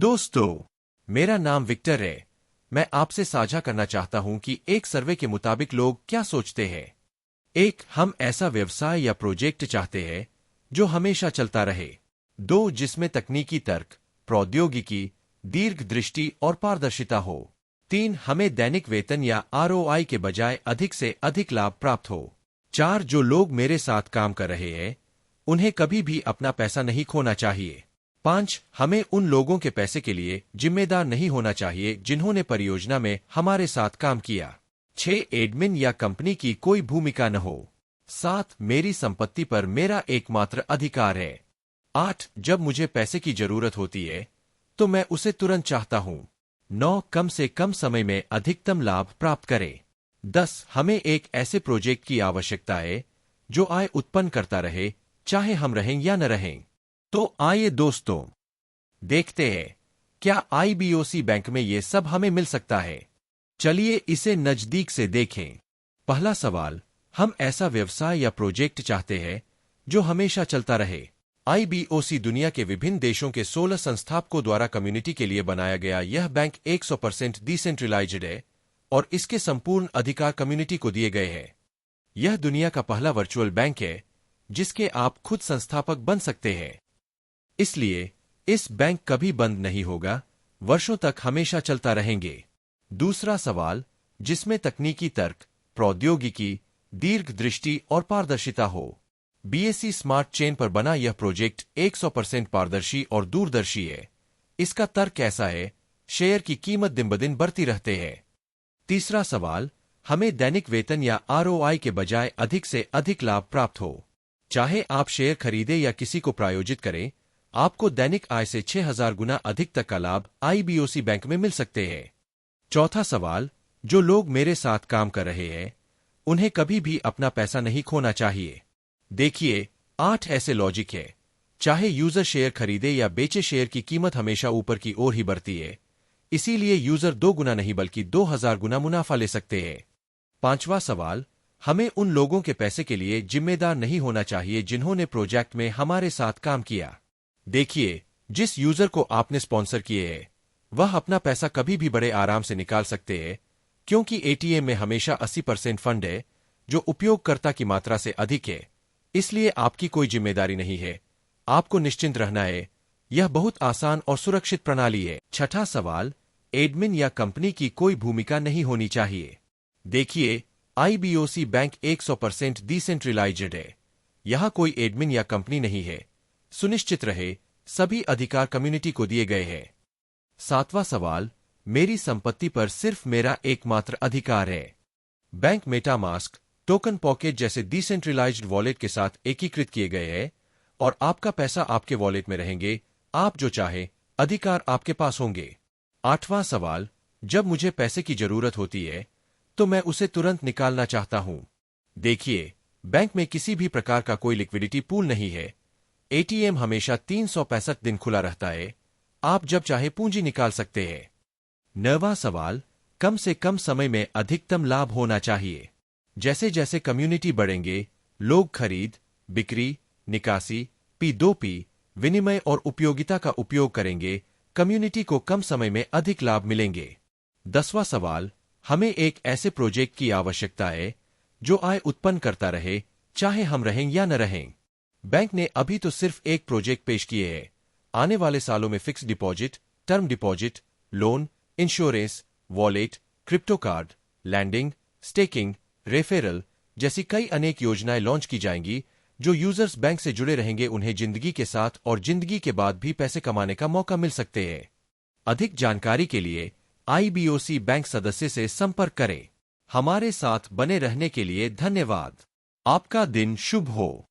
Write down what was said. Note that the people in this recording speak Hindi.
दोस्तों, मेरा नाम विक्टर है। मैं आपसे साझा करना चाहता हूं कि एक सर्वे के मुताबिक लोग क्या सोचते हैं। एक, हम ऐसा व्यवसाय या प्रोजेक्ट चाहते हैं जो हमेशा चलता रहे। दो, जिसमें तकनीकी तर्क, प्रौद्योगिकी, दीर्घ दृष्टि और पारदर्शिता हो। तीन, हमें दैनिक वेतन या आरओआई के बजाय अधिक से अधिक लाभ प्राप्त हो। चार, जो लोग मेरे साथ काम कर रहे हैं उन्हें कभी भी अपना पैसा नहीं खोना चाहिए। पांच, हमें उन लोगों के पैसे के लिए जिम्मेदार नहीं होना चाहिए जिन्होंने परियोजना में हमारे साथ काम किया। छह, एडमिन या कंपनी की कोई भूमिका न हो। सात, मेरी संपत्ति पर मेरा एकमात्र अधिकार है। आठ, जब मुझे पैसे की जरूरत होती है तो मैं उसे तुरंत चाहता हूं। नौ, कम से कम समय में अधिकतम लाभ प्राप्त करें। 10, हमें एक ऐसे प्रोजेक्ट की आवश्यकता है जो आय उत्पन्न करता रहे, चाहे हम रहें या न रहें। तो आइए दोस्तों, देखते हैं क्या आईबीओसी बैंक में ये सब हमें मिल सकता है। चलिए इसे नजदीक से देखें। पहला सवाल, हम ऐसा व्यवसाय या प्रोजेक्ट चाहते हैं जो हमेशा चलता रहे। आईबीओसी दुनिया के विभिन्न देशों के 16 संस्थापकों द्वारा कम्युनिटी के लिए बनाया गया यह बैंक 100% डिसेंट्रलाइज्ड है और इसके संपूर्ण अधिकार कम्युनिटी को दिए गए हैं। यह दुनिया का पहला वर्चुअल बैंक है जिसके आप खुद संस्थापक बन सकते हैं। इसलिए इस बैंक कभी बंद नहीं होगा, वर्षों तक हमेशा चलता रहेंगे। दूसरा सवाल, जिसमें तकनीकी तर्क, प्रौद्योगिकी, दीर्घ दृष्टि और पारदर्शिता हो। बीएसई स्मार्ट चेन पर बना यह प्रोजेक्ट 100% पारदर्शी और दूरदर्शी है। इसका तर्क ऐसा है, शेयर की कीमत दिन ब दिन बढ़ती रहते हैं। तीसरा सवाल, हमें दैनिक वेतन या आरओआई के बजाय अधिक से अधिक लाभ प्राप्त हो। चाहे आप शेयर खरीदें या किसी को प्रायोजित करें, आपको दैनिक आय से 6000 गुना अधिक तक का लाभ आईबीओसी बैंक में मिल सकते हैं। चौथा सवाल, जो लोग मेरे साथ काम कर रहे हैं उन्हें कभी भी अपना पैसा नहीं खोना चाहिए। देखिए, 8 ऐसे लॉजिक है। चाहे यूजर शेयर खरीदे या बेचे, शेयर की कीमत हमेशा ऊपर की ओर ही बढ़ती है। इसीलिए यूजर 2 गुना नहीं बल्कि 2000 गुना मुनाफा ले सकते हैं। पांचवा सवाल, हमें उन लोगों के पैसे के लिए जिम्मेदार नहीं होना चाहिए जिन्होंने प्रोजेक्ट में हमारे साथ काम किया। देखिए, जिस यूजर को आपने स्पॉन्सर किए है वह अपना पैसा कभी भी बड़े आराम से निकाल सकते हैं, क्योंकि एटीएम में हमेशा 80% फंड है जो उपयोगकर्ता की मात्रा से अधिक है। इसलिए आपकी कोई जिम्मेदारी नहीं है, आपको निश्चिंत रहना है। यह बहुत आसान और सुरक्षित प्रणाली है। छठा सवाल, एडमिन या कंपनी की कोई भूमिका नहीं होनी चाहिए। देखिए, आईबीओसी बैंक 100% डिसेंट्रलाइज्ड है। यहां कोई एडमिन या कंपनी नहीं है। सुनिश्चित रहे, सभी अधिकार कम्युनिटी को दिए गए हैं। सातवां सवाल, मेरी संपत्ति पर सिर्फ मेरा एकमात्र अधिकार है। बैंक मेटामास्क, टोकन पॉकेट जैसे डिसेंट्रलाइज्ड वॉलेट के साथ एकीकृत किए गए हैं और आपका पैसा आपके वॉलेट में रहेंगे। आप जो चाहे, अधिकार आपके पास होंगे। आठवां सवाल, जब मुझे पैसे की जरूरत होती है तो मैं उसे तुरंत निकालना चाहता हूं। देखिए, बैंक में किसी भी प्रकार का कोई लिक्विडिटी पूल नहीं है। एटीएम हमेशा 365 दिन खुला रहता है। आप जब चाहे पूंजी निकाल सकते हैं। नौवां सवाल, कम से कम समय में अधिकतम लाभ होना चाहिए। जैसे जैसे कम्युनिटी बढ़ेंगे, लोग खरीद, बिक्री, निकासी, P2P, विनिमय और उपयोगिता का उपयोग करेंगे, कम्युनिटी को कम समय में अधिक लाभ मिलेंगे। 10वां सवाल, हमें एक ऐसे प्रोजेक्ट की आवश्यकता है जो आय उत्पन्न करता रहे, चाहे हम रहें या न रहें। बैंक ने अभी तो सिर्फ एक प्रोजेक्ट पेश किए हैं। आने वाले सालों में fix deposit, term deposit, loan, insurance, wallet, crypto card, landing, staking, referral जैसी कई अनेक योजनाएं लॉन्च की जाएंगी जो यूजर्स बैंक से जुड़े रहेंगे। उन्हें जिंदगी के साथ और जिंदगी के बाद भी पैसे कमाने का मौका मिल सकते हैं। अधिक जानकारी के लिए आईबीओसी बैंक सदस्य से संपर्क करें। हमारे साथ बने रहने के लिए धन्यवाद। आपका दिन शुभ हो।